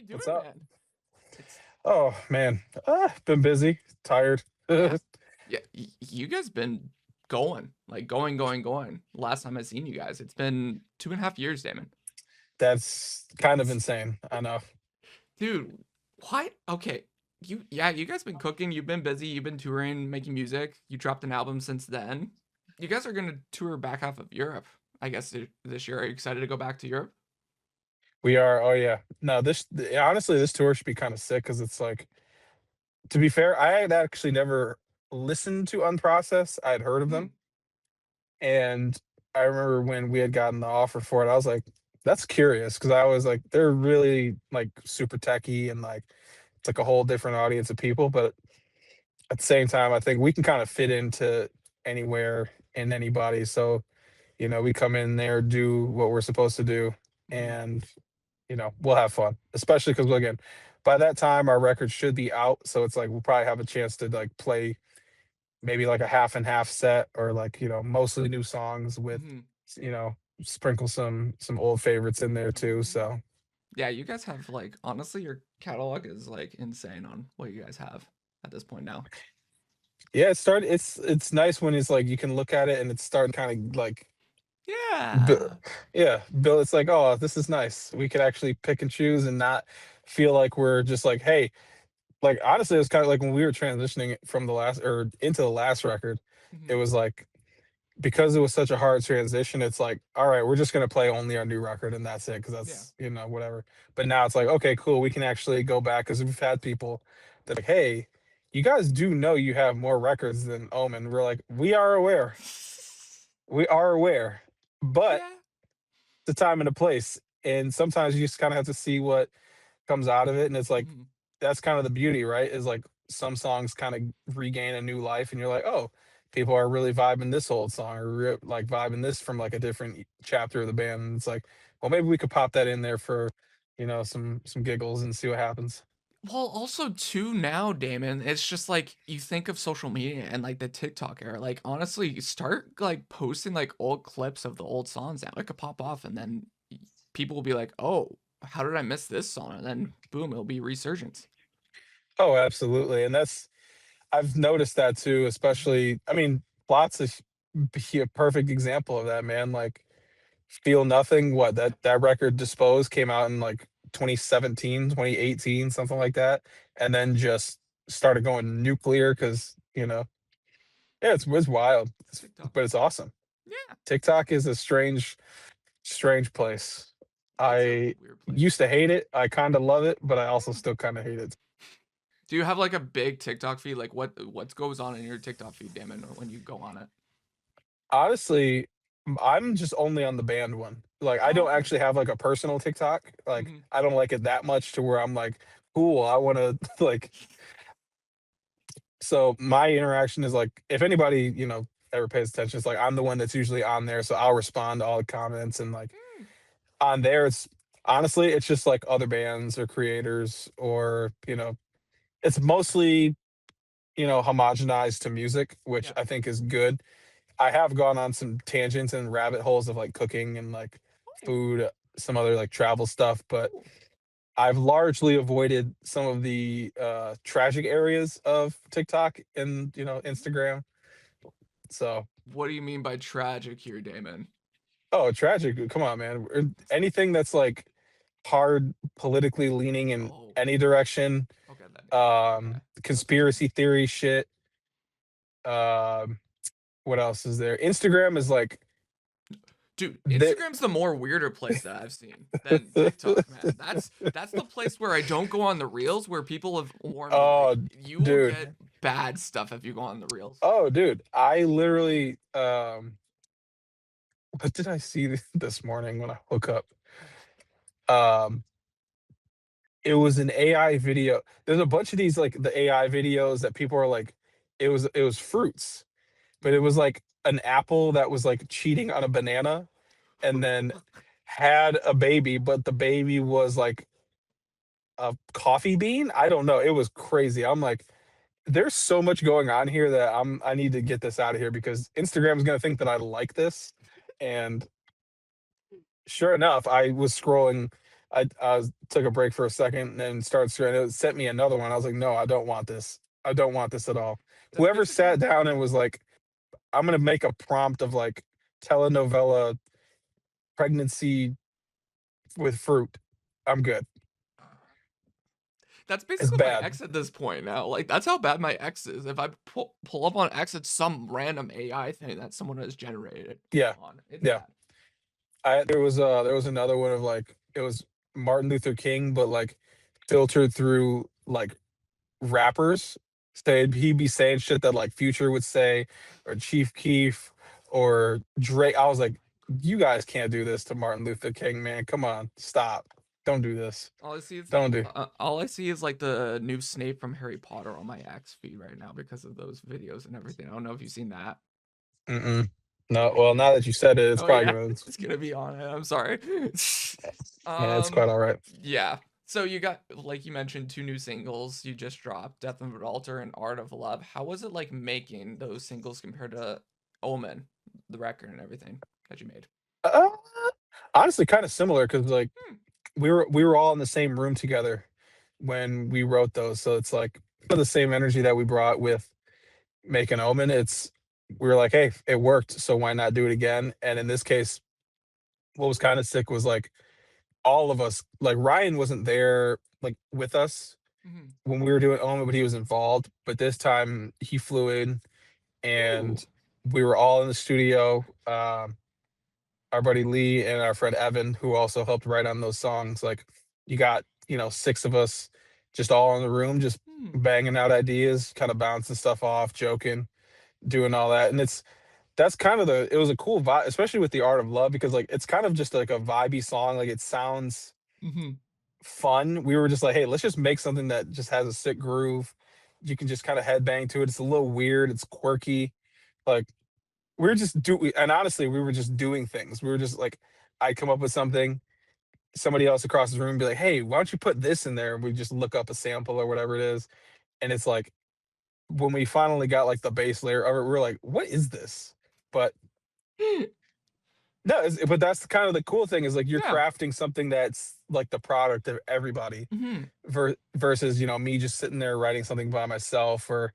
doing, What's up? man? It's Oh man, been busy, tired. yeah, yeah. You guys been going like going. Last time I seen you guys, it's been 2.5 years, Damon. That's kind of insane. I know. Dude, what? Okay, you guys been cooking. You've been busy. You've been touring, making music. You dropped an album since then. You guys are gonna tour back half of Europe, I guess, this year. Are you excited to go back to Europe? We are. Oh yeah. No, honestly, this tour should be kind of sick because it's like, to be fair, I had actually never listened to Unprocessed. I had heard of Hmm. them, and I remember when we had gotten the offer for it, I was like, that's curious because I was like, they're really like super techy and like it's like a whole different audience of people, but at the same time, I think we can kind of fit into anywhere and anybody. So, we come in there, do what we're supposed to do, Hmm. and we'll have fun. Especially because again, by that time our record should be out, so it's like we'll probably have a chance to like play maybe like a half and half set or like mostly new songs with Hmm. you know sprinkle some old favorites in there too. So Yeah, you guys have like honestly, your catalog is like insane on what you guys have at this point now. yeah, it's nice when it's like you can look at it and it's starting kind of like Bu- Yeah. yeah, Bill, it's like, oh, this is nice. We could actually pick and choose and not feel like we're just like, hey, like honestly, it's kind of like when we were transitioning from the last or into the last record, it Mhm. was like because it was such a hard transition, it's like, all right, we're just gonna play only our new record and that's it, because Yeah. that's whatever. But now it's like, okay, cool, we can actually go back because we've had people that like, hey, you guys do know you have more records than Omen. We're like, we are aware, but Yeah. the time and the place. And sometimes you just kind of have to see what comes out of it. And it's like, Mhm. that's kind of the beauty, right? Is like some songs kind of regain a new life and you're like, oh, people are really vibing this old song or like vibing this from like a different chapter of the band. And it's like, well, maybe we could pop that in there for, some giggles and see what happens. Well, also too now, Damon, it's just like you think of social media and like the TikTok era. Like honestly, you start like posting like old clips of the old songs now. It could pop off and then people will be like, "Oh, how did I miss this song?" And then boom, it'll be resurgence. Oh, absolutely. And I've noticed that too, Mhm. especially, I mean, Plots is be a perfect example of that, man. Like, Feel Nothing, what that record Disposed came out in like 2017, 2018, something like that, and then just started going nuclear because, yeah, it's wild, TikTok. but it's awesome. Yeah, TikTok is a strange place. it's a I weird place. used to hate it. I kind of love it, but I also Yeah. still kind of hate it. Do you have like a big TikTok feed? Like what goes on in your TikTok feed, Damon, when you go on it? Honestly, I'm just only on the band one. Like, I Oh, don't okay. actually have like a personal TikTok. Like, Hmm. I don't like it that much to where I'm like, cool, I want to like. So my interaction is like, if anybody ever pays attention, it's like I'm the one that's usually on there, so I'll respond to all the comments and like Mm. on there. It's honestly, it's just like other bands or creators or it's mostly homogenized to music, which Yeah. I think is good. I have gone on some tangents and rabbit holes of like cooking and like Oh, food, some other like travel stuff, but cool. I've largely avoided some of the tragic areas of TikTok and Instagram. So, What do you mean by tragic here, Damon? oh, tragic! Come on, man. Anything that's like hard politically leaning in Oh, any direction, okay, that makes sense. Okay, that's what you mean. conspiracy theory shit. Um, what else is there? Instagram is like Dude, that. Instagram's the more weirder place that I've seen than TikTok, man. That's the place where I don't go on the reels where people have warned me like Oh, you will dude. get bad stuff if you go on the reels. Oh, dude. I literally. What did I see this morning when I woke up? Um, it was an AI video. There's a bunch of these like the AI videos that people are like, it was fruits, but it Mhm. was like an apple that was like cheating on a banana and then had a baby, but the baby was like a coffee bean. I don't know. It was crazy. I'm like, there's so much going on here that I need to get this out of here because Instagram's gonna think that I like this. And sure enough, I was scrolling. I took a break for a second and then started scrolling. It sent me another one. I was like, no, I don't want this. I don't want this at all. That's Whoever basically sat down and was like, I'm gonna make a prompt of like telenovela pregnancy with fruit. I'm good. that's It's basically my bad. ex at this point now. Like that's how bad my ex is. If I pull up on X, it's some random AI thing that someone has generated Yeah, on. It's yeah. bad. There was another one of like it was Martin Luther King, but like filtered through like rappers. Said he'd be saying shit that like Future would say, or Chief Keef, or Drake. I was like, you guys can't do this to Martin Luther King, man. Come on, stop. Don't do this. Don't do. All I see is like the new Snape from Harry Potter on my X feed right now because of those videos and everything. I don't know if you've seen that. Mm-mm. No, well, now that you said it, it's Oh probably yeah, gonna. it's gonna be on it. I'm sorry. Yeah, it's quite um, all right. yeah. So you got like you mentioned two new singles you just dropped, "Death of an Altar" and "Art of Love." How was it like making those singles compared to "Omen," the record and everything that you made? Uh, honestly, kind of similar because like Hmm. we were all in the same room together when we wrote those, so it's like the same energy that we brought with making Omen. It's we were like, hey, it worked, so why not do it again? And in this case, what was kind of sick was like all of us, like Ryan wasn't there like with us Mm-hmm. when we were doing Omen, but he was involved. But this time he flew in Ooh. and we were all in the studio. Our buddy Lee and our friend Evan, who also helped write on those songs. Like you got, six of us just all in the room, just Hmm. banging out ideas, kind of bouncing stuff off, joking, doing all that. And that's kind of it was a cool vibe, especially with the Art of Love, because like it's kind of just like a vibey song. Like it sounds Mm-hmm. fun. We were just like, hey, let's just make something that just has a sick groove. You can just kind of headbang to it. It's a little weird, it's quirky. Like we're just do and honestly, we were just doing things. We were just like, I'd come up with something, somebody else across the room would be like, hey, why don't you put this in there? And we just look up a sample or whatever it is. And it's like when we finally got like the base layer of it, we are like, what is this? But no, but that's kind of the cool thing is like you're Yeah. crafting something that's like the product of everybody Mm-hmm. versus, me just sitting there writing something by myself or,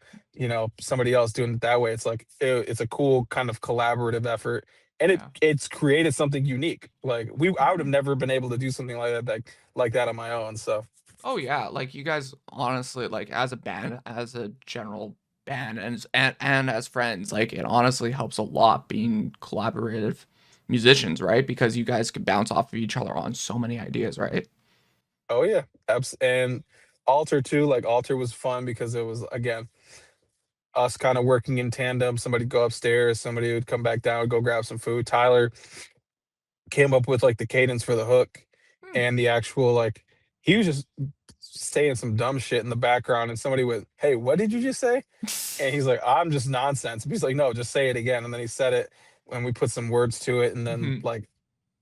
somebody else doing it that way. It's like it's a cool kind of collaborative effort and Yeah. it's created something unique. Like I would have Mm-hmm. never been able to do something like that on my own. So, Oh yeah, like you guys honestly like as a band, as a general band and as friends, like it honestly helps a lot being collaborative musicians, right? Because you guys can bounce off of each other on so many ideas, right? oh yeah, and Alter too. Like Alter was fun because it was again us kind of working in tandem. Somebody go upstairs, somebody would come back down, go grab some food. Tyler came up with like the cadence for the hook Hmm. and the actual like he was just saying some dumb shit in the background and somebody went, hey, what did you just say? And he's like, I'm just nonsense. He's like, no, just say it again. And then he said it and we put some words to it and then Mhm. like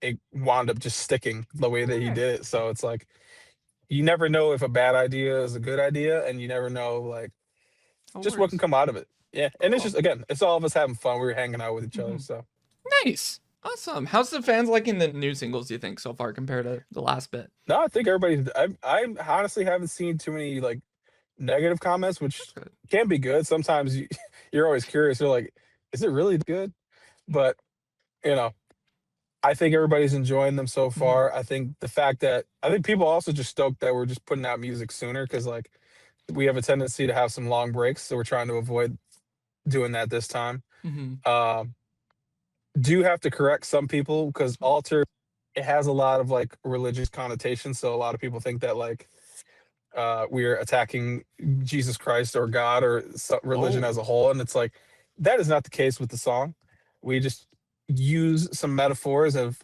it wound up just sticking the way that he Nice. did it. So it's like you never know if a bad idea is a good idea and you never know like How it just what can works. come out of it. Yeah. And it's Cool. just again, it's all of us having fun. We were hanging out with each other. Mhm. So Nice. Awesome. How's the fans liking the new singles, do you think, so far compared to the last bit? no, I think I honestly haven't seen too many like negative comments, That's which good. can be good. Sometimes you're always curious. You're like, is it really good? But you know, I think everybody's enjoying them so Mhm. far. I think people also just stoked that we're just putting out music sooner because like we have a tendency to have some long breaks, so we're trying to avoid doing that this time. Mhm. Um, do have to correct some people because altar it has a lot of like religious connotations, so a lot of people think that like we're attacking Jesus Christ or God or religion as Oh. a whole. And it's like, that is not the case with the song. We just use some metaphors of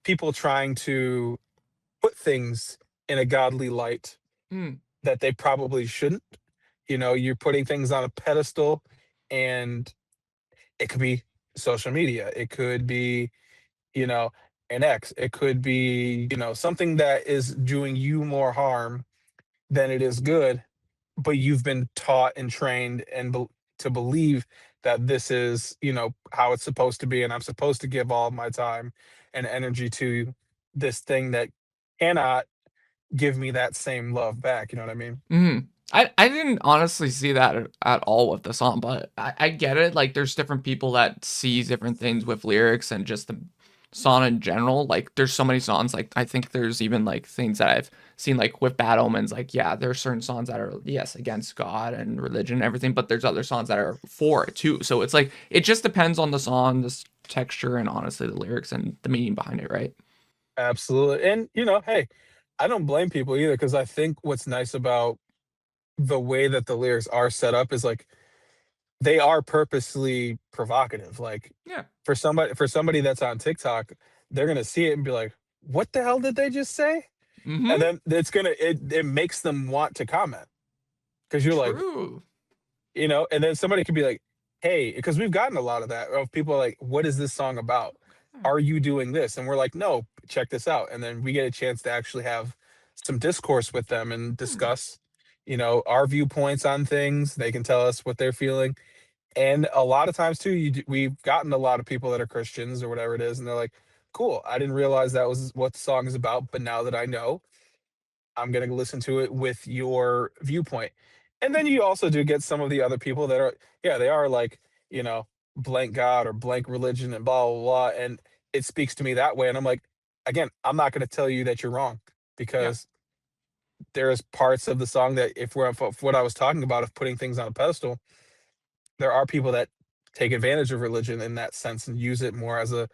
people trying to put things in a godly light Mm. that they probably shouldn't. You're putting things on a pedestal, and it could be social media, it could be, you know, an ex, it could be, something that is doing you more harm than it is good, but you've been taught and trained to believe that this is how it's supposed to be and I'm supposed to give all of my time and energy to this thing that cannot give me that same love back, you know what I mean? Mhm. I didn't honestly see that at all with the song, but I get it. Like, there's different people that see different things with lyrics and just the song in general. Like, there's so many songs. Like, I think there's even like things that I've seen like with Bad Omens. Like, yeah, there's certain songs that are yes against God and religion and everything, but there's other songs that are for it too. So it's like it just depends on the song, texture, and honestly the lyrics and the meaning behind it, right? Absolutely. And, hey, I don't blame people either because I think what's nice about the way that the lyrics are set up is like they are purposely provocative. Like Yeah. for somebody that's on TikTok, they're gonna see it and be like, "What the hell did they just say?" And Mm-hmm. then it makes them want to comment because you're like, True. and then somebody could be like, "Hey," because we've gotten a lot of that of people like, "What is this song about? Are you doing this?" And we're like, "No, check this out." And then we get a chance to actually have some discourse with them and Hmm. discuss, our viewpoints on things. They can tell us what they're feeling. And a lot of times too, we've gotten a lot of people that are Christians or whatever it is, and they're like, "Cool, I didn't realize that was what the song is about, but now that I know, I'm gonna listen to it with your viewpoint." And then you also do get some of the other people that are, yeah, they are like, blank God or blank religion and blah blah blah, and it speaks to me that way. And I'm like, again, I'm not gonna tell you that you're wrong Yeah. because there's parts of the song that if what I was talking about of putting things on a pedestal, there are people that take advantage of religion in that sense and use it more as a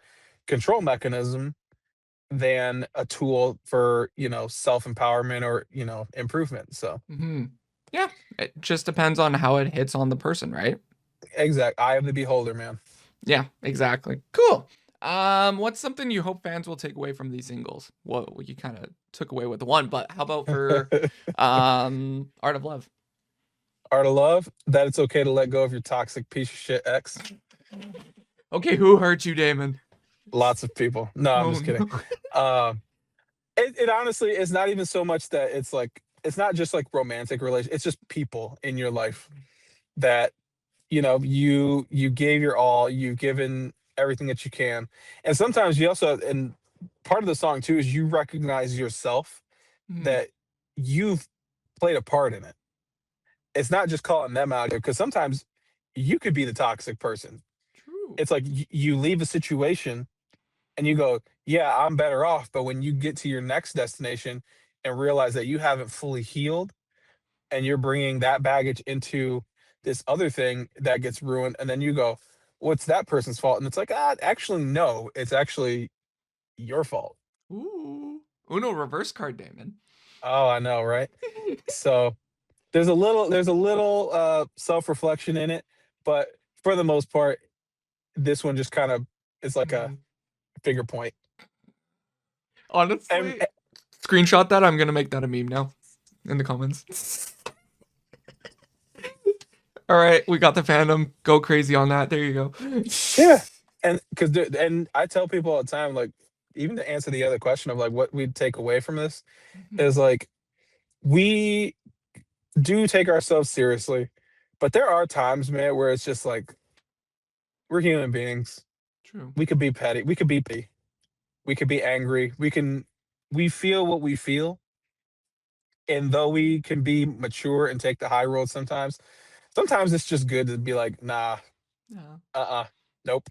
control mechanism than a tool for, self-empowerment or, improvement. So, Hmm. Yeah, it just depends on how it hits on the person, right? exact eye of the beholder, man. Yeah, exactly. Cool. What's something you hope fans will take away from these singles? Well, you kind of took away with the one, but how about for Art of Love? Art of love, that it's okay to let go of your toxic piece of shit ex. Okay, who hurt you, Damon? Lots of people. No, I'm Oh just kidding. no. Um, it honestly is not even so much that it's not just like romantic relation. It's just people in your life that you gave your all, you've given everything that you can. And sometimes you also, and part of the song too is you recognize yourself Hmm. that you've played a part in it. It's not just calling them out because sometimes you could be the toxic person. True. It's like you leave a situation and you go, yeah, I'm better off, but when you get to your next destination and realize that you haven't fully healed and you're bringing that baggage into this other thing that gets ruined, and then you go, what's that person's fault? And it's like, actually no, it's actually your fault. Ooh. Uno reverse card, Damon. Oh, I know, right? So there's a little self-reflection in it, but for the most part, this one just kind of is like a Hmm. finger point. And Honestly, screenshot that. I'm gonna make that a meme now in the comments. All right, we got the fandom. Go crazy on that. There you go. yeah, and and I tell people all the time, like, even to answer the other question of like what we'd take away from this Mhm. is like we do take ourselves seriously, but there are times, man, where it's just like we're human beings. True. We could be petty. We could be petty. We could be angry. We feel what we feel. And though we can be mature and take the high road sometimes it's just good to be like, nah, Yeah. nope.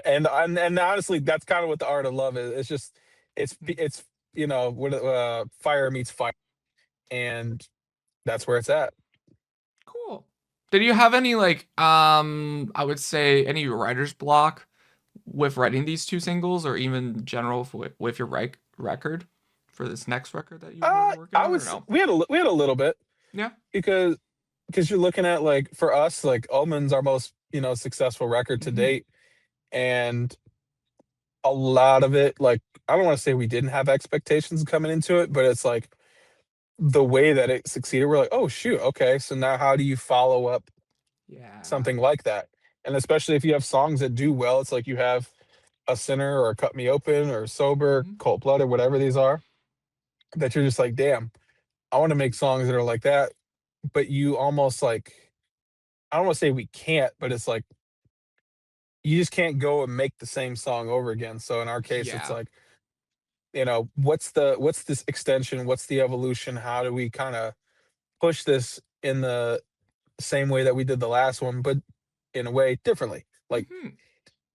And honestly, that's kind of what the art of love is. It's just Mhm. it's what fire meets fire, and that's where it's at. Cool. Did you have any like I would say any writer's block with writing these two singles or even general with your record for this next record that you were working I on would or no? we had a little bit Yeah. because you're looking at like for us like Omen's our most successful record to Hmm. date, and a lot of it like I don't want to say we didn't have expectations coming into it, but it's like the way that it succeeded, we're like, oh shoot, okay, so now how do you follow up Yeah. something like that? And especially if you have songs that do well, it's like you have a Sinner or Cut Me Open or Sober, Hmm. Cold Blood or whatever these are, that you're just like, damn, I want to make songs that are like that. But you almost like, I don't want to say we can't, but it's like you just can't go and make the same song over again. So in our case, it's Yeah. like what's this extension? What's the evolution? How do we kind of push this in the same way that we did the last one, but in a way differently? Like, Mhm.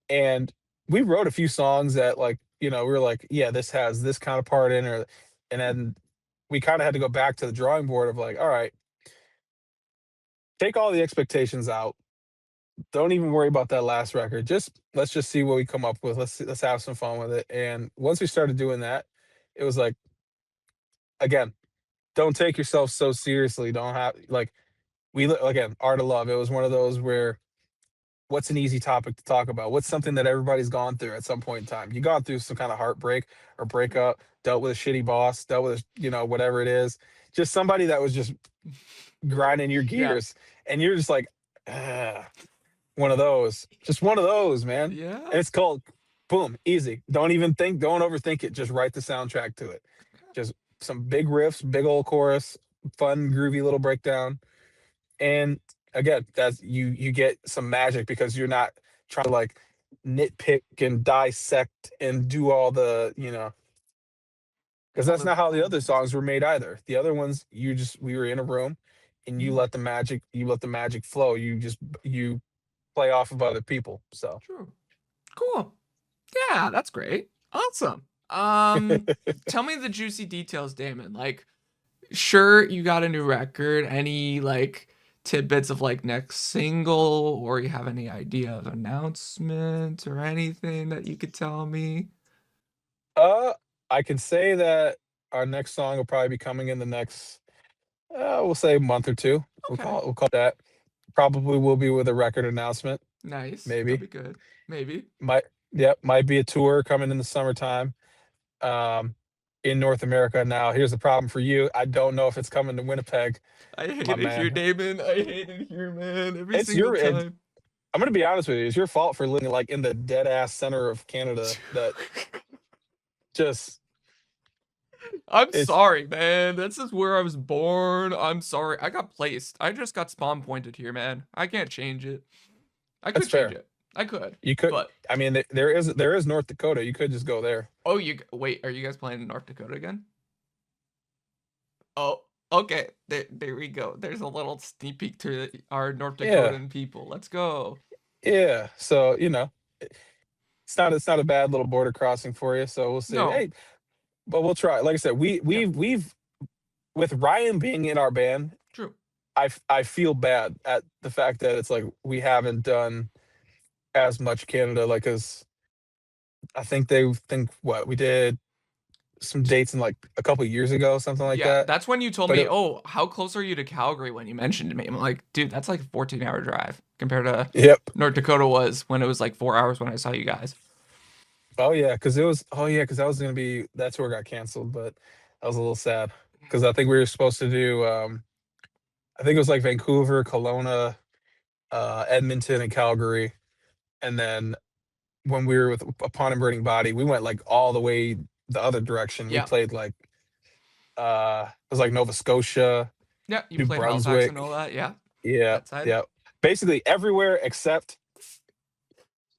and we wrote a few songs that we were like, yeah, this has this kind of part in, or and then we kind of had to go back to the drawing board of like, all right, take all the expectations out. Don't even worry about that last record. Just let's just see what we come up with. Let's have some fun with it. And once we started doing that, it was like, again, don't take yourself so seriously. Don't have like again, art of love. It was one of those where what's an easy topic to talk about? What's something that everybody's gone through at some point in time? You gone through some kind of heartbreak or breakup, dealt with a shitty boss, dealt with whatever it is. Just somebody that was just grinding your Yeah. gears, and you're just like, ah, one of those, just one of those, man. Yeah. And it's called boom, easy. Don't even think, don't overthink it. Just write the soundtrack to it. Just some big riffs, big old chorus, fun, groovy little breakdown. And again, that's you get some magic because you're not trying to like nitpick and dissect and do all the, because All that's the not how all the the other things. songs were made either. The other ones, we were in a room and Mhm. you let the magic flow. You play off of other people. So True. Cool. Yeah, that's great. Awesome. Tell me the juicy details, Damon. Like, sure, you got a new record. Any like tidbits of like next single, or you have any idea of announcement or anything that you could tell me? uh I can say that our next song will probably be coming in the next we'll say a month or two. Okay. We'll call it that. Probably will be with a record announcement, Nice. That'd maybe. be good. Maybe. Might might be a tour coming in the summertime, um, in North America. Now, here's the problem for you. I don't know if it's coming to Winnipeg, I my hate it here, man. Damon. I hate it here, man. Every It's single your time. I'm gonna be honest with you. It's your fault for living like in the dead ass center of Canada. That just I'm it's sorry, man. This is where I was born. I'm sorry. I got placed. I just got spawn pointed here, man. I can't change it. I that's could change fair. it. I could. You could. But I mean, there is North Dakota. You could just go there. oh, wait, are you guys playing in North Dakota again? Oh, okay. There we go. There's a little sneak peek to our North Yeah, Dakotan people. Let's go. yeah. So it's not a bad little border crossing for you. So we'll see. No. Hey, but we'll try. Like I said, Yeah, we've with Ryan being in our band, true. I feel bad at the fact that it's like we haven't done as much Canada, like, as I think they think what we did some dates in like a couple years ago, something like Yeah, that. that's when you told But me, "Oh, how close are you to Calgary?" when you mentioned to me. I'm like, "Dude, that's like a 14-hour drive compared to yep. North Dakota was when it was like 4 hours when I saw you guys." Oh yeah, because that was gonna be that tour got canceled, but I was a little sad because I think we were supposed to do I think it was like Vancouver, Kelowna, Edmonton, and Calgary, and then when we were with Upon and Burning Body, we went like all the way the other direction. We Yeah. played like it was like Nova Scotia, Yeah, you New played Halifax and Brunswick. all that. Yeah, Yeah, that side. yeah. Basically everywhere except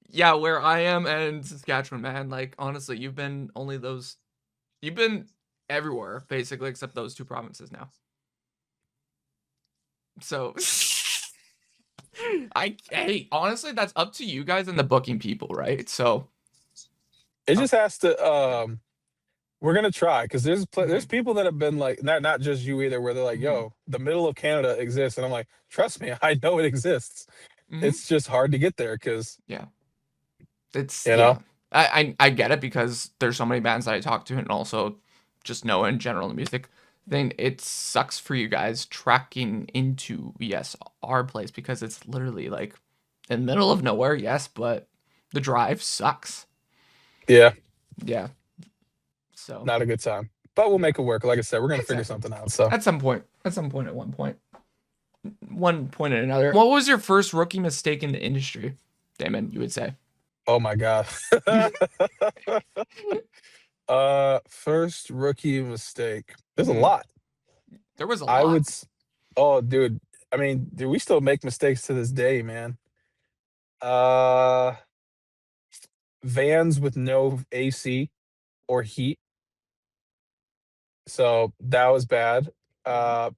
Yeah, where I am and Saskatchewan, man. Like honestly, you've been everywhere basically except those two provinces now. So I hey, honestly, that's up to you guys and the booking people, right? So, it uh, just has to we're gonna try because there's mhm, people that have been like not just you either where they're like, mhm, yo, the middle of Canada exists, and I'm like, trust me, I know it exists. mhm. It's just hard to get there because Yeah. It's you yeah. know I get it because there's so many bands that I talk to and also just know in general the music thing. It sucks for you guys tracking into yes our place because it's literally like in the middle of nowhere. Yes, but the drive sucks. yeah, Yeah. So not a good time. But we'll make it work. Like I said, we're gonna figure exactly. something out. So At some point. At some point. At one point or another. What was your first rookie mistake in the industry, Damon? You would say. oh my god. First rookie mistake. There's a Mhm. lot. There was a I lot. would oh dude. I mean, dude, we still make mistakes to this day, man. Uh Vans with no AC or heat. So that was bad. Yeah.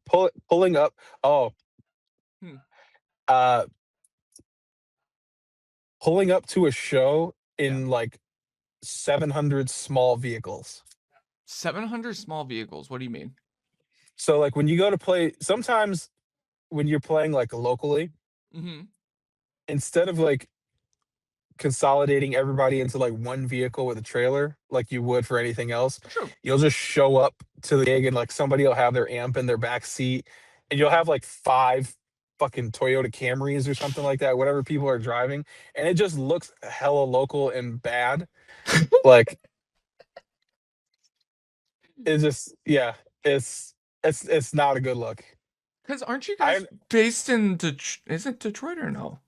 Pulling up. Oh, Hmm. uh, pulling up to a show Yeah. in like 700 small vehicles. 700 small vehicles. What do you mean? So like when you go to play, sometimes when you're playing like locally, Mm-hmm. instead of like consolidating everybody into like one vehicle with a trailer like you would for anything else, Sure. you'll just show up to the gig and like somebody will have their amp in their back seat and you'll have like five fucking Toyota Camrys or something like that, whatever people are driving, and it just looks hella local and bad. Like it just yeah, it's it's not a good look. Because aren't you guys I based in Detroit? Is it Detroit or no?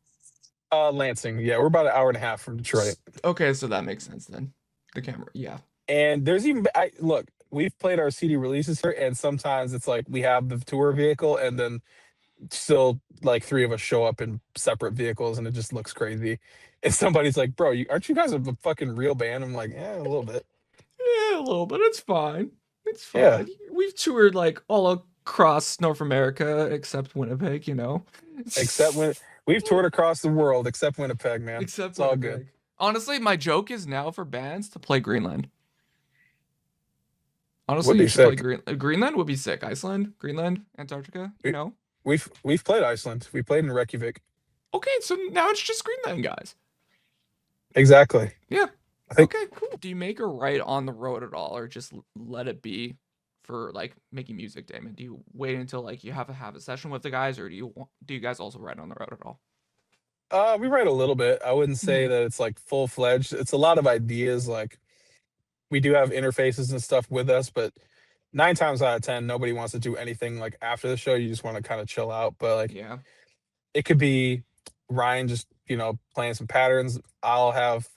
Lansing, yeah, we're about an hour and a half from Detroit. Okay, so that makes sense then. The camera. Yeah. And there's even I look, we've played our CD releases here, and sometimes it's like we have the tour vehicle, and then still like three of us show up in separate vehicles, and it just looks crazy. And somebody's like, "Bro, aren't you guys a fucking real band?" I'm like, "Yeah, a little bit." Yeah, a little bit. It's fine. It's Yeah, fine. We've toured like all across North America except Winnipeg, you know? except when we've toured across the world, except Winnipeg, man. Except It's all good. Winnipeg. Honestly, my joke is now for bands to play Greenland. Honestly, Would you be should play sick. Greenland would be sick. Iceland, Greenland, Antarctica, you We, know? we've played Iceland. We played in Reykjavik. Okay, so now it's just Greenland, guys. Exactly. Yeah. I think Okay, cool. Do you make or write on the road at all or just let it be for like making music, Damon? Do you wait until like you have a session with the guys or do you guys also write on the road at all? we write a little bit. I wouldn't say Mhm. that it's like full fledged. It's a lot of ideas. Like we do have interfaces and stuff with us, but 9 times out of 10, nobody wants to do anything like after the show. You just want to kind of chill out. But like Yeah. it could be Ryan just, playing some patterns. I'll have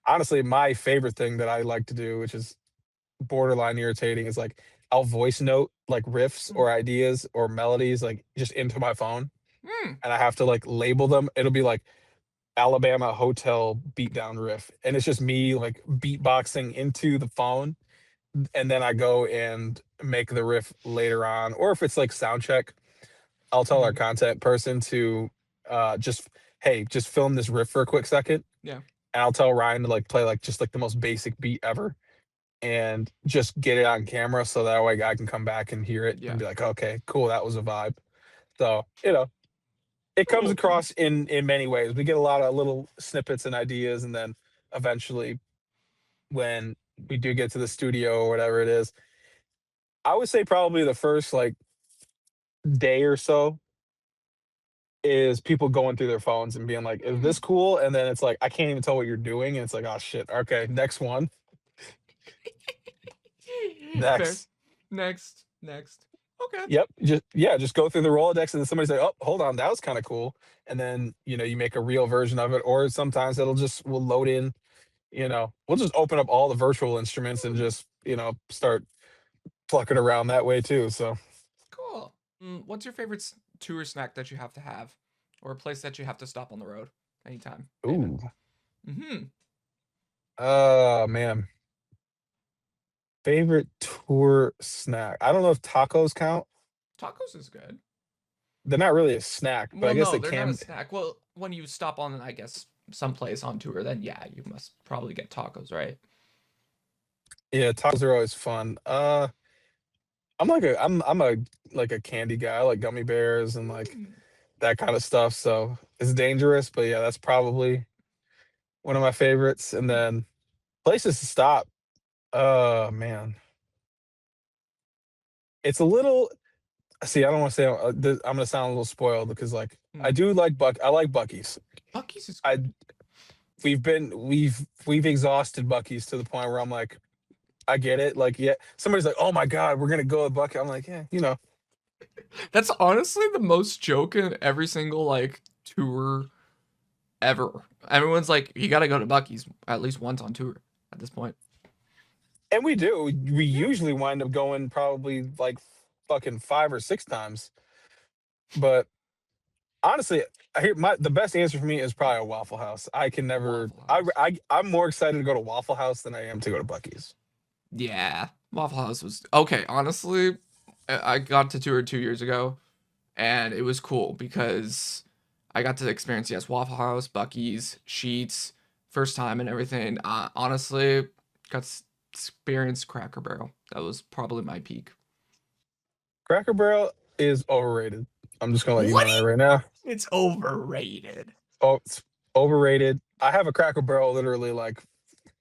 honestly my favorite thing that I like to do, which is borderline irritating, is like I'll voice note like riffs Mm. or ideas or melodies like just into my phone, Hmm. and I have to like label them. It'll be like Alabama hotel beatdown riff. And it's just me like beatboxing into the phone. And then I go and make the riff later on. Or if it's like sound check, I'll tell our Hmm. content person to just, hey, just film this riff for a quick second. Yeah. And I'll tell Ryan to like play like just like the most basic beat ever and just get it on camera so that way I can come back and hear it and Yeah. be like, okay, cool, that was a vibe. So, it comes Cool. Cool. across in many ways. We get a lot of little snippets and ideas, and then eventually, when we do get to the studio or whatever it is, I would say probably the first like day or so is people going through their phones and being like, "Is Hmm. this cool?" And then it's like, "I can't even tell what you're doing," and it's like, "Oh shit, okay, next one, Fair. next." Next. Next. Okay. Yep, just go through the Rolodex, and then somebody's like, "Oh, hold on, that was kind of cool," and then you make a real version of it, or sometimes we'll load in. We'll just open up all the virtual instruments and Hmm. just, start plucking around that way too. So, Cool. What's your favorite tour snack that you have to have, or a place that you have to stop on the road anytime, Damon? ooh, Mm-hmm. oh man, favorite tour snack. I don't know if tacos count. Tacos is good. They're not really a snack, but I Well, guess no, they they're not a can. snack. Well, when you stop on, I guess, someplace on tour, then yeah, you must probably get tacos, right? Yeah, tacos are always fun. I'm a like a candy guy. I like gummy bears and like Mm. that kind of stuff. So it's dangerous, but yeah, that's probably one of my favorites. And Hmm. then places to stop. Man, it's a little. See, I don't want to say I'm gonna sound a little spoiled because like I Hmm. do like I like Bucky's. Bucky's is I good. we've exhausted Bucky's to the point where I'm like, I get it. Like, yeah, somebody's like, oh my God, we're gonna go to Bucky. I'm like, yeah, That's honestly the most joke in every single like tour ever. Everyone's like, you gotta go to Bucky's at least once on tour at this point. and we do. We Yeah. usually wind up going probably like fucking 5 or 6 times. But honestly, I hear the best answer for me is probably a Waffle House. I can never. Waffle House. I'm more excited to go to Waffle House than I am to go to Bucky's. Yeah, Waffle House was okay. Honestly, I got to tour 2 years ago, and it was cool because I got to experience, yes, Waffle House, Bucky's, Sheets, first time and everything. Honestly, got to experience Cracker Barrel. That was probably my peak. Cracker Barrel is overrated. I'm just gonna let you What know that right now. It's overrated. Oh, it's overrated. I have a Cracker Barrel literally like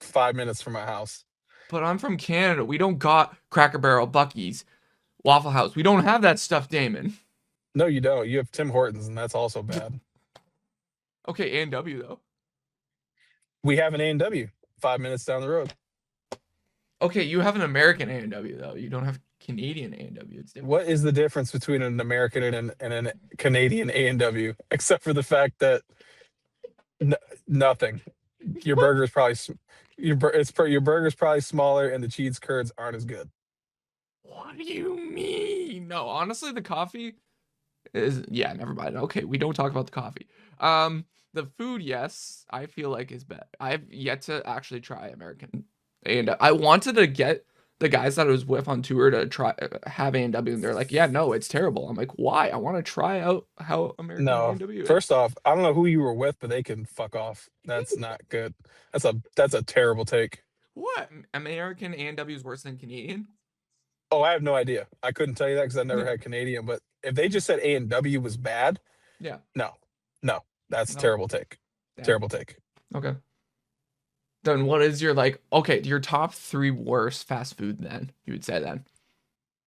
5 minutes from my house. But I'm from Canada. We don't got Cracker Barrel, Bucky's, Waffle House. We don't have that stuff, Damon. No, you don't. You have Tim Hortons, and that's also bad. Okay, A&W though. We have an A&W 5 minutes down the road. Okay, you have an American A&W though. You don't have Canadian A&W. It's different. What is the difference between an American and a Canadian A&W, except for the fact that n- nothing? Your What? burger is probably your burger's probably smaller, and the cheese curds aren't as good. What do you mean? No, honestly, the coffee is yeah, never mind. Okay, we don't talk about the coffee. The food, yes, I feel like is bad. I've yet to actually try American, and I wanted to get the guys that I was with on tour to try have A&W, and they're like, "Yeah, no, it's terrible." I'm like, "Why? I want to try out how American No, A&W is." first off, I don't know who you were with, but they can fuck off. That's not good. That's a terrible take. What? American A&W is worse than Canadian? Oh, I have no idea. I couldn't tell you that because I never had Canadian. But if they just said A&W was bad, Yeah. no, no, that's a No. terrible take. Damn. Terrible take. Okay. Then what is your like okay, your top three worst fast food then, you would say then?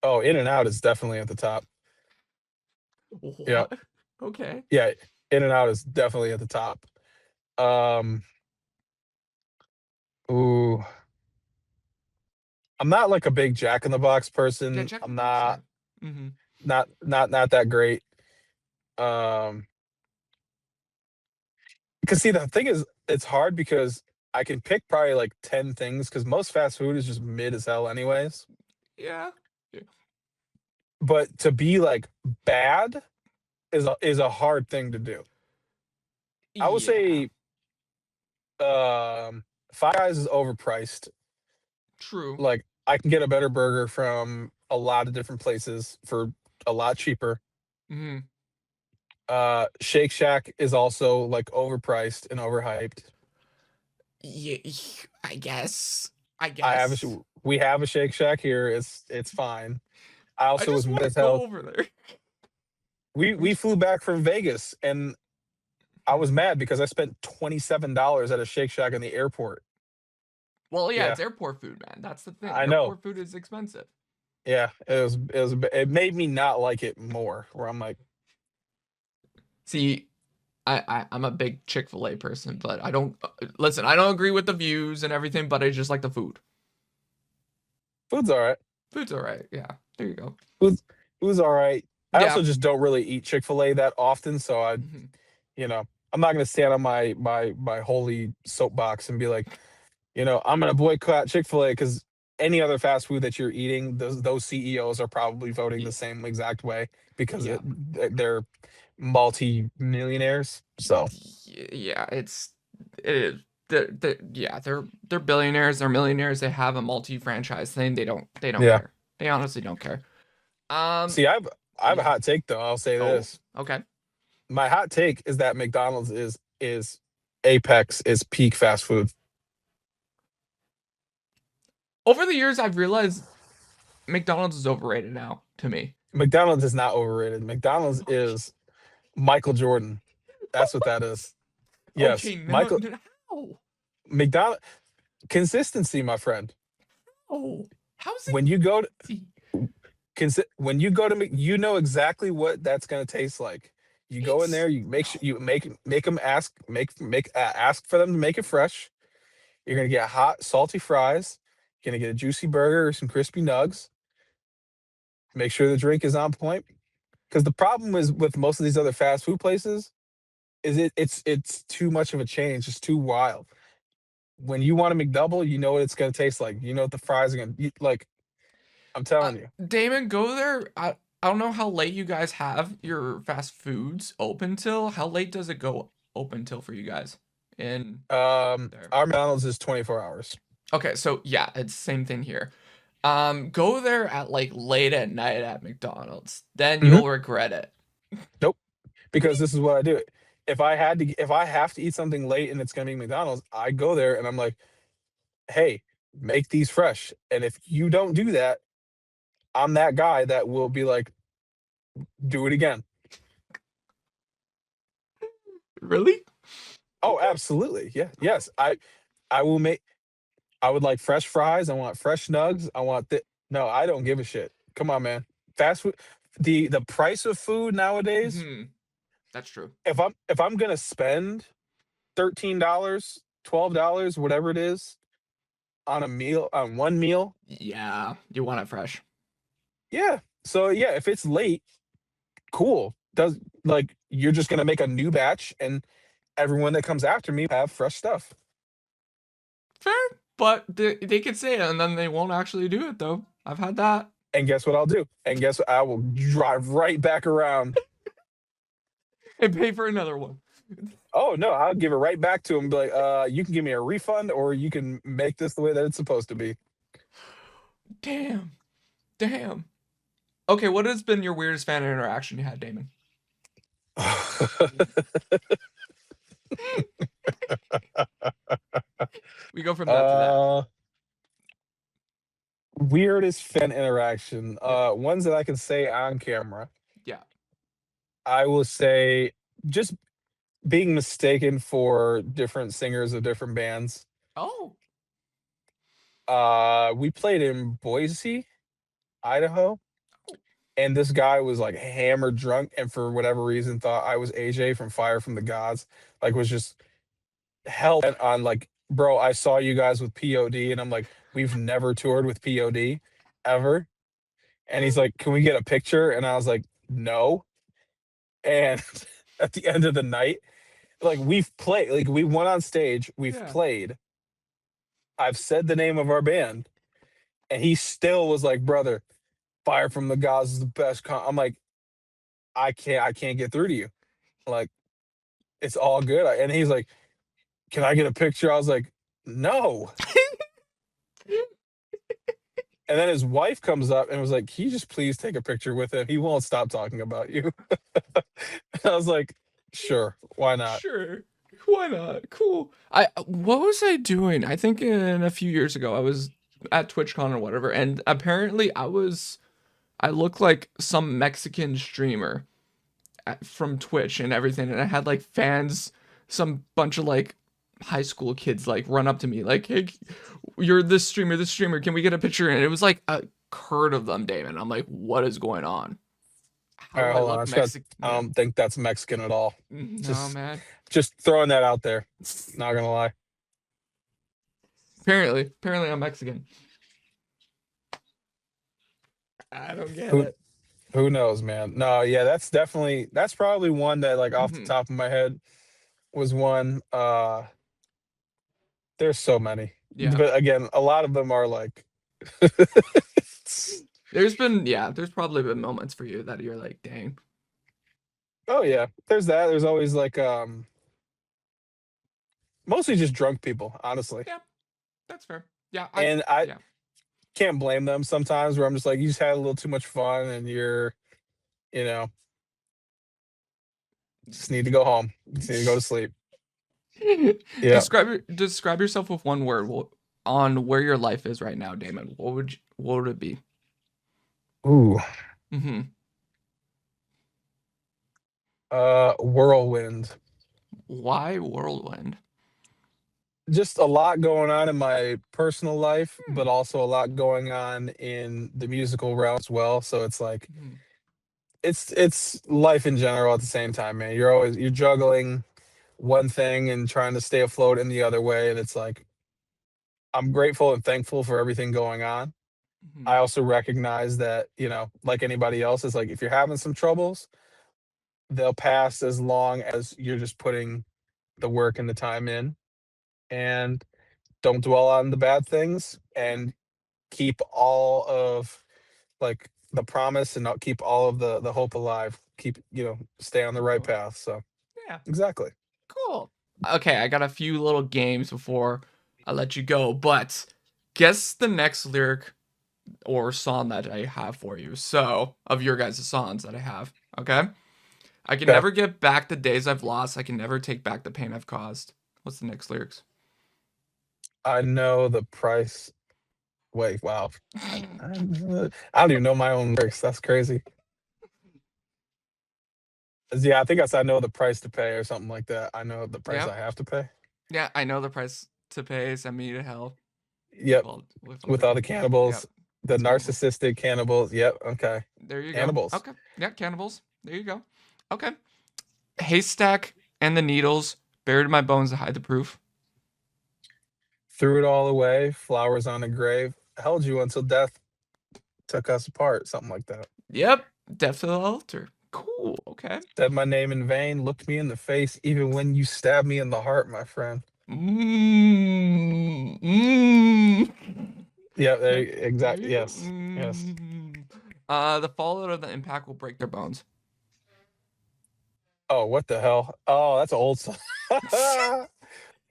Oh, In and Out is definitely at the top. Yeah, What? Okay. yeah, In and Out is definitely at the top. Um, ooh, I'm not like a big Jack in the Box Yeah, person. Jack in I'm the Box, yeah. not Mm-hmm. not that great. Um, because see, the thing is, it's hard because I can pick probably like 10 things because most fast food is just mid as hell, anyways. Yeah. Yeah. But to be like bad is a hard thing to do. I would Yeah. say Five Guys is overpriced. True. Like I can get a better burger from a lot of different places for a lot cheaper. Mm-hmm. Shake Shack is also like overpriced and overhyped. Yeah, I guess. I I have a guess. we have a Shake Shack here. It's fine. I I also just was want mad to as hell. go over there. We We sh- flew back from Vegas and I was mad because I spent $27 at a Shake Shack in the airport. Well, yeah, Yeah, it's airport food, man. That's the thing. I know. Airport food is expensive. Yeah, it made me not like it more. Where I'm like, See, I'm a big Chick-fil-A person, but I don't listen, I don't agree with the views and everything, but I just like the food. food's all right. Food's all right. Yeah. There you go. Food's food's all right. I Yeah. also just don't really eat Chick-fil-A that often, so Mhm. you know, I'm not gonna stand on my holy soapbox and be like, I'm gonna boycott Chick-fil-A because any other fast food that you're eating, those CEOs are probably voting the Yeah. same exact way because Yeah. they're multi-millionaires. So Yeah, it is. Yeah, they're billionaires, they're millionaires, they have a multi-franchise thing. They don't yeah. care. They honestly don't care. Um, See, I have a yeah. hot take though. I'll say Oh, this. okay. My hot take is that McDonald's is apex is peak fast food. Over the years, I've realized McDonald's is overrated now to me. McDonald's is not overrated. McDonald's is Michael Jordan. That's what that is. Yes, Okay, no, Michael no, how? McDonald consistency, my friend. Oh, how's it When you go to easy? when you go to you know exactly what that's going to taste like. You go in It's there, you make sure no. you make them ask for them to make it fresh. You're gonna get hot, salty fries. You're gonna get a juicy burger or some crispy nugs. Make sure the drink is on point. Because the problem is with most of these other fast food places is it's too much of a change. It's too wild. When you want a McDouble, you know what it's gonna taste like. You know what the fries are gonna like. I'm telling you. Damon, go there. I don't know how late you guys have your fast foods open till. How late does it go open till for you guys in there? Our McDonald's is 24 hours. Okay, so yeah, it's same thing here. Go there at like late at night at McDonald's. Then Mhm. you'll regret it. Nope, because this is what I do. If I have to eat something late and it's gonna be McDonald's, I go there and I'm like, "Hey, make these fresh." And if you don't do that, I'm that guy that will be like, "Do it again." Really? Oh, Okay. absolutely. Yeah. Yes. I will make I would like fresh fries. I want fresh nugs. I want no, I don't give a shit. Come on, man. Fast food, the price of food nowadays, Hmm. That's true. if I'm gonna spend $13, $12, whatever it is, on a meal, on one meal, Yeah, you want it fresh. yeah. So yeah, if it's late, cool. Does like you're just gonna make a new batch and everyone that comes after me have fresh stuff. Fair, but they could say it and then they won't actually do it though. I've had that. And guess what I'll do? And guess what? I will drive right back around. And pay for another one. Oh no, I'll give it right back to him. Be like, you can give me a refund, or you can make this the way that it's supposed to be. Damn. Damn. Okay, what has been your weirdest fan interaction you had, Damon? We go from that to that. uh, Weirdest fan interaction. Yeah. Ones that I can say on camera. Yeah. I will say just being mistaken for different singers of different bands. Oh. We played in Boise, Idaho, and this guy was like hammered drunk, and for whatever reason thought I was AJ from Fire from the Gods. Like was just hell bent on like, bro, I saw you guys with POD, and I'm like, we've never toured with POD ever. And he's like, can we get a picture? And I was like, no. And at the end of the night, like we've played, like we went on stage, we've Yeah. played, I've said the name of our band, and he still was like, brother, Fire from the Gods is the best. I'm like, I can't get through to you. Like, it's all good. And he's like, can I get a picture? I was like, no. And then his wife comes up and was like, can you just please take a picture with him? He won't stop talking about you. I was like, sure, why not? Sure. Why not? Cool. I what was I doing? I think in a few years ago I was at TwitchCon or whatever, and apparently I looked like some Mexican streamer from Twitch and everything, and I had like fans, some bunch of like high school kids like run up to me like, "Hey, you're this streamer. Can we get a picture?" And it was like a herd of them, Damon. I'm like, "What is going on? How All do right, I hold on. look I just got, Mexican?" I Yeah. don't think that's Mexican at all. No, Just, man. just throwing that out there. Not gonna lie. Apparently I'm Mexican. I don't get Who it. who knows, man? No, yeah, that's probably one that like off the Hmm. top of my head was one. There's so many. Yeah. But again, a lot of them are like There's probably been moments for you that you're like, dang. oh yeah, there's that. There's always like mostly just drunk people, honestly. Yeah, that's fair. Yeah, And I yeah. can't blame them sometimes where I'm just like, you just had a little too much fun and you know, just need to go home. Just need to go to sleep. Yeah. Describe yourself with one word on where your life is right now, Damon. What would it be? Ooh. Hmm. Whirlwind. Why whirlwind? Just a lot going on in my personal life, Hmm. but also a lot going on in the musical realm as well. So it's like Hmm. it's life in general at the same time, man. You're juggling one thing and trying to stay afloat in the other way. And it's like I'm grateful and thankful for everything going on. Hmm. I also recognize that, like anybody else, is like if you're having some troubles, they'll pass as long as you're just putting the work and the time in and don't dwell on the bad things and keep all of like the promise and not keep all of the hope alive. Keep, stay on the right Cool. path. So Yeah. exactly. Cool. Okay, I got a few little games before I let you go, but Guess the next lyric or song that I have for you. So, of your guys' songs that I have. Okay? I can Okay. never get back the days I've lost. I can never take back the pain I've caused. What's the next lyrics? I know the price. Wait, wow. I don't even know my own lyrics. That's crazy. Yeah, I think I said I know the price to pay or something like that. I know the price I Yep. have to pay. Yeah, I know the price to pay. Send me to hell. Yep. Well, with With all the liberty. cannibals, Yep. the Cannibals. narcissistic cannibals. Yep. Okay. There you go. Cannibals. Okay. Yeah, cannibals. There you go. Okay. Haystack and the needles buried my bones to hide the proof. Threw it all away. Flowers on a grave. Held you until death took us apart. Something like that. Yep. Death to the altar. Cool. Okay. Said my name in vain. Looked me in the face, even when you stabbed me in the heart, my friend. Mmm. Mmm. Yeah. There, there Exact. you go. Yes. Yes. Mmm. The fallout of the impact will break their bones. Oh, what the hell? Oh, that's an old song.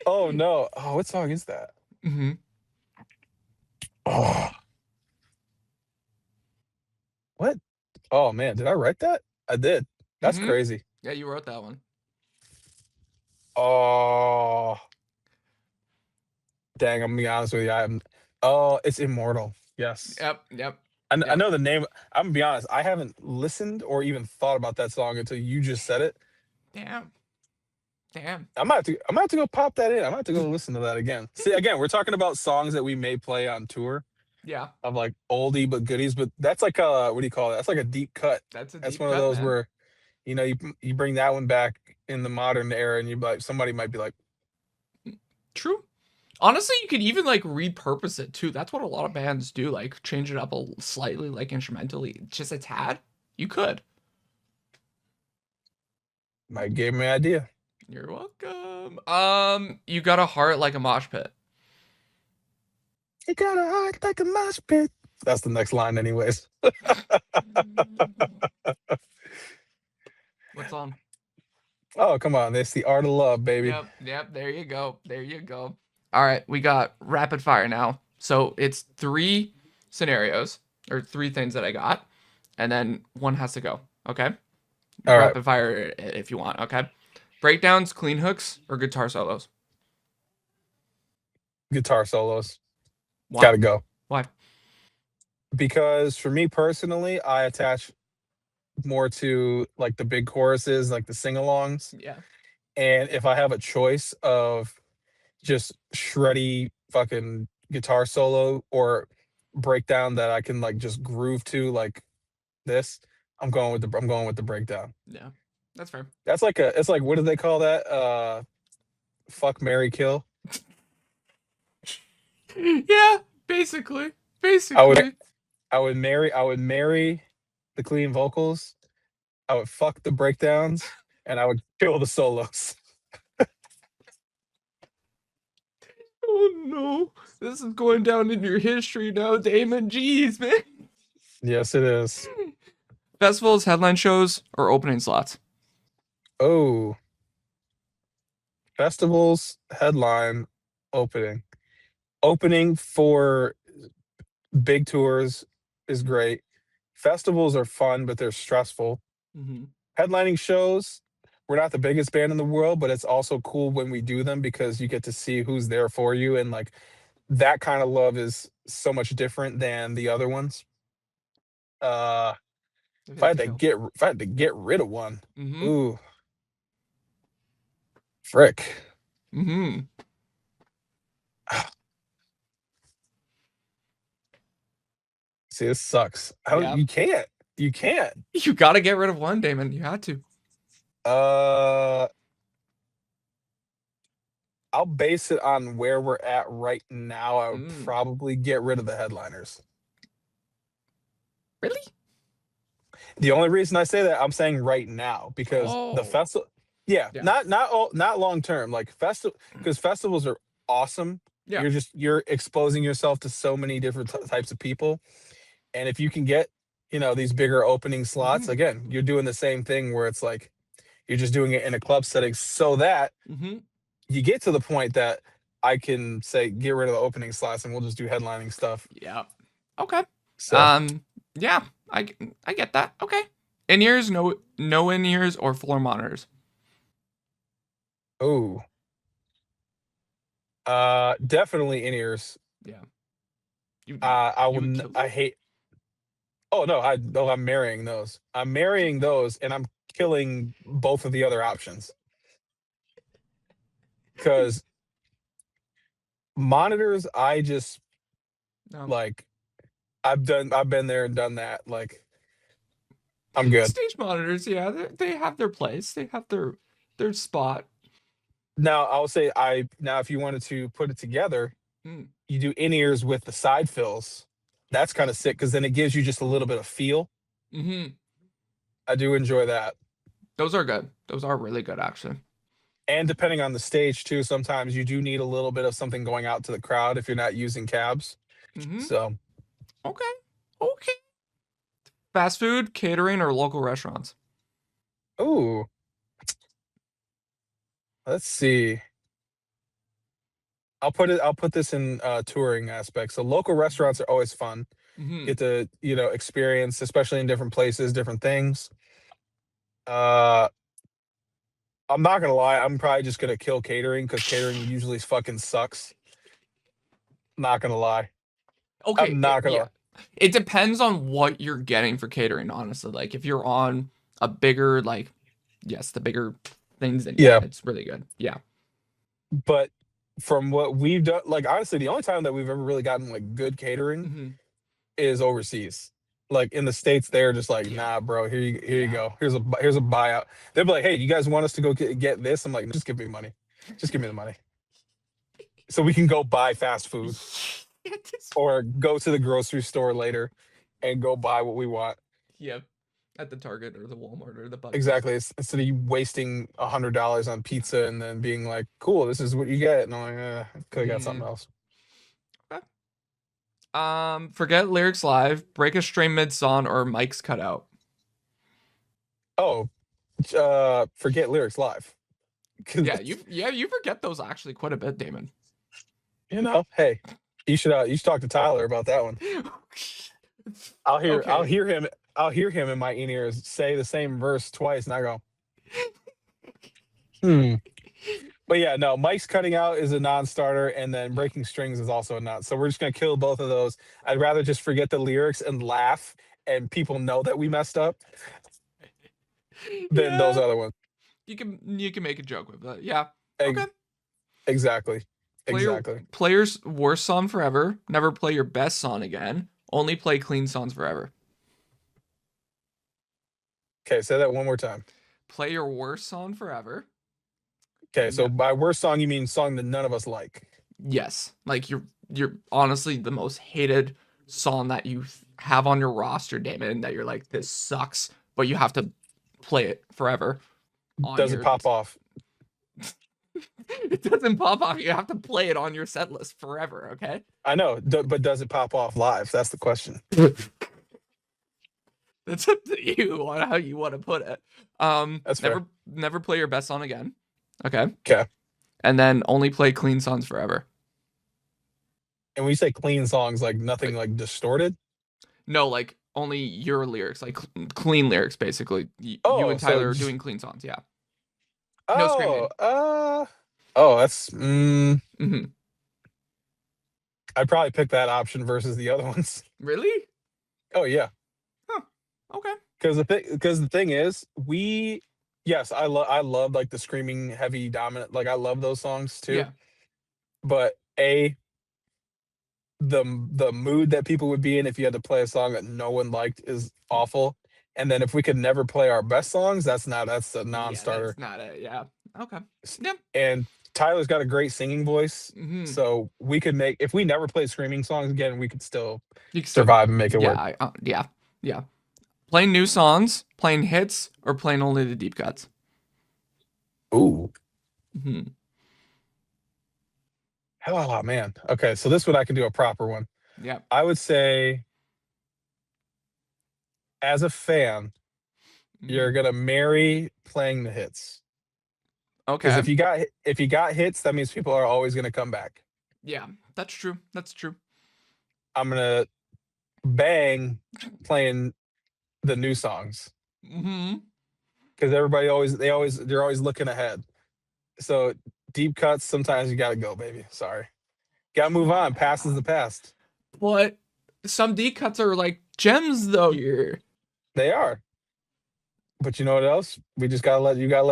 Oh no. Oh, what song is that? Mm-hmm. Oh, what? Oh man, did I write that? I did. That's Mm-hmm. crazy. Yeah, you wrote that one. Oh, dang, I'm gonna be honest with you. I'm oh, it's Immortal. Yes. Yep. Yep. I Yep. know the name. I'm gonna be honest, I haven't listened or even thought about that song until you just said it. Damn. Damn. I'm gonna have to go pop that in. I'm gonna have to go listen to that again. See, again, we're talking about songs that we may play on tour Yeah. of like oldie but goodies, but that's like a what do you call it? That's like a deep cut. That's a That's deep one of cut, those man. where you bring that one back in the modern era, and you like somebody might be like, True. Honestly, you could even like repurpose it too. That's what a lot of bands do, like change it up slightly, like instrumentally, just a tad. You could. might give me an idea. You're welcome. You got a heart like a mosh pit. You got a heart like a mosh pit. That's the next line, anyways. What's on? Oh, come on. It's the art of love, baby. Yep, yep, there you go. There you go. All right, we got rapid fire now. So it's three scenarios or three things that I got, and then one has to go. Okay? All right. Rapid fire if you want, okay? Breakdowns, clean hooks, or guitar solos? Guitar solos. Why? Gotta go. Why? Because for me personally, I attach more to like the big choruses, like the sing-alongs. Yeah. And if I have a choice of just shreddy fucking guitar solo or breakdown that I can like just groove to like this, I'm going with the breakdown. Yeah. That's fair. That's like a it's like what do they call that? Fuck Mary Kill. Yeah, basically. I would Basically. I would marry the clean vocals. I would fuck the breakdowns and I would kill the solos. Oh no. This is going down in your history now, Damon. Jeez, man. Yes, it is. Festivals, headline shows, or opening slots? Oh, festivals headline opening. Opening for big tours is great. Festivals are fun, but they're stressful. Mm-hmm. Headlining shows, we're not the biggest band in the world, but it's also cool when we do them because you get to see who's there for you. And like that kind of love is so much different than the other ones. Uh If you had to kill. if I had to get rid of one, Mm-hmm. ooh, frick. Mm-hmm. See, this sucks. How Yeah. you can't. You can't. You gotta get rid of one, Damon. You had to. Uh I'll base it on where we're at right now. I would Mm. probably get rid of the headliners. Really? The only reason I say that, I'm saying right now because the Oh. festival, yeah, Yeah. not long term, like festival, because festivals are awesome. Yeah. You're exposing yourself to so many different types of people, and if you can get these bigger opening slots, Mm-hmm. again, you're doing the same thing where it's like you're just doing it in a club setting, so that Mm-hmm. you get to the point that I can say get rid of the opening slots and we'll just do headlining stuff. Yeah. Okay. So, Um, yeah, I get that. Okay. In-ears, no in-ears or floor monitors. oh, definitely in ears. Yeah. You I you will. would kill I those? hate. Oh no, I'm marrying those. I'm marrying those, and I'm killing both of the other options because monitors. I just No. like I've been there and done that. Like I'm good. Stage monitors, yeah, they have their place. They have their spot. Now I'll say I now if you wanted to put it together, Mm. you do in ears with the side fills. That's kind of sick because then it gives you just a little bit of feel. Hmm. I do enjoy that. Those are good. Those are really good, actually. And depending on the stage too, sometimes you do need a little bit of something going out to the crowd if you're not using cabs. Hmm. So, Okay. Okay. Fast food, catering, or local restaurants. ooh, let's see. I'll put this in touring aspects. So local restaurants are always fun. Hmm. Get to, experience, especially in different places, different things. Uh I'm not gonna lie, I'm probably just gonna kill catering because catering usually fucking sucks. Not gonna lie. Okay, I'm not yeah. gonna It depends on what you're getting for catering, honestly. Like if you're on a bigger, like, yes, the bigger things, then yeah, Yeah, it's really good. Yeah. but from what we've done, like honestly, the only time that we've ever really gotten like good catering Hmm. is overseas. Like in the States, they're just like, Yeah. nah, bro, here you Yeah. go. Here's a buyout. They'll be like, hey, you guys want us to go get this? I'm like, just give me money. Just give me the money. So we can go buy fast food or go to the grocery store later and go buy what we want. Yep. At the Target or the Walmart or the Bunnings. Exactly. Instead of you wasting $100 on pizza and then being like, cool, this is what you get. And I'm like, could have got something Hmm. else. Okay. Forget lyrics live, break a string mid song, or mics cut out. Oh, forget lyrics live. Yeah, Because you forget those actually quite a bit, Damon. hey, you should talk to Tyler about that one. I'll Okay. hear him in my in ears say the same verse twice, and I go, hmm. But yeah, no, Mike's cutting out is a non-starter, and then Yeah. breaking strings is also a non. So we're just gonna kill both of those. I'd rather just forget the lyrics and laugh, and people know that we messed up than those Yeah. other ones. You can make a joke with that. Yeah. Ex- Okay. exactly, Player exactly. player's worst song forever. Never play your best song again. Only play clean songs forever. Okay, say that one more time. Play your worst song forever. Okay, so Ne- by worst song you mean song that none of us like. yes. Like you're honestly the most hated song that you have on your roster, Damon, that you're like, this sucks, but you have to play it forever on Does it your pop off? it doesn't pop off. You have to play it on your set list forever, okay? I know, but does it pop off live? That's the question. That's up to you on how you want to put it. That's fair. Never play your best song again. Okay. Okay. And then only play clean songs forever. And when you say clean songs, like nothing Like like distorted. no, like only your lyrics, like clean lyrics basically. You Oh, and so Tyler are just doing clean songs, yeah. No oh, screaming. that's Hmm. I'd probably pick that option versus the other ones. Really? Oh yeah, Huh. Okay. because the thing is, yes, I love like the screaming heavy dominant, like I love those songs too. Yeah. But the mood that people would be in if you had to play a song that no one liked is Yeah. awful. And then if we could never play our best songs, that's a Yeah, non-starter. that's not it. Yeah. Okay. Yeah. And Tyler's got a great singing voice, Hmm. so we could make if we never played screaming songs again, we could still You can still survive and make it yeah, work. yeah. Yeah. Playing new songs, playing hits, or playing only the deep cuts. Ooh. Hmm. Oh man. Okay, so this one I can do a proper one. Yeah. I would say as a fan, you're Hmm. gonna marry playing the hits. Because Okay. if you got hits, that means people are always gonna come back. Yeah, that's true. That's true. I'm gonna bang playing the new songs Mhm. because everybody they're always looking ahead. So deep cuts, sometimes you gotta go, baby. Sorry, gotta move on. Past is Yeah. the past. But some D cuts are like gems though here. They are. But you know what else? We just gotta let you go.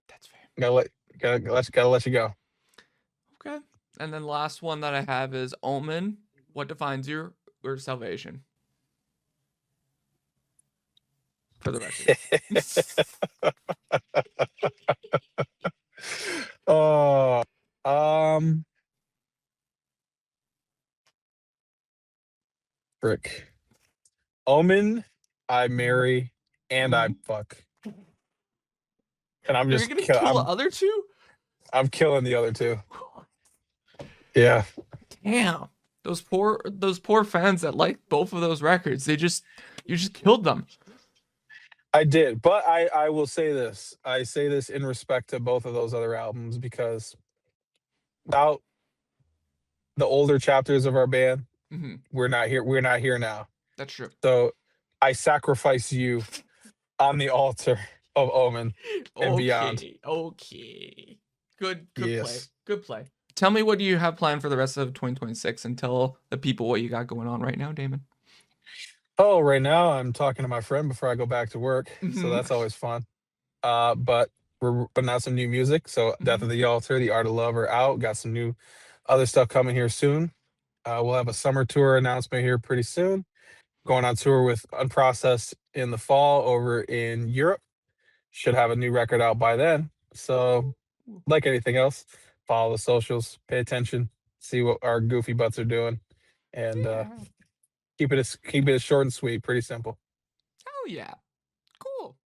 That's fair. Gotta let gotta let you go. Okay. And then last one that I have is Omen. What defines your or salvation? For the record. Oh, um, frick. Omen, I marry and I Mhm. fuck, and You're gonna kill the other two? I'm killing the other two. Yeah, Damn. Those poor fans that like both of those records. You just killed them. I did, but I will say this. I say this in respect to both of those other albums because without the older chapters of our band, Hmm. we're not here. We're not here now. That's true. So I sacrifice you on the altar of Omen and beyond. Okay, okay. Good play. Yes. Good play. Tell me what do you have planned for the rest of 2026 and tell the people what you got going on right now, Damon. Oh, right now I'm talking to my friend before I go back to work, so Hmm. that's always fun. But we're putting out some new music. So Death Hmm. of the Altar, The Art of Love are out. Got some new other stuff coming here soon. We'll have a summer tour announcement here pretty soon. Going on tour with Unprocessed in the fall over in Europe. Should have a new record out by then. So, like anything else, follow the socials, pay attention, see what our goofy butts are doing, and Yeah. keep it as short and sweet. Pretty simple. Oh yeah.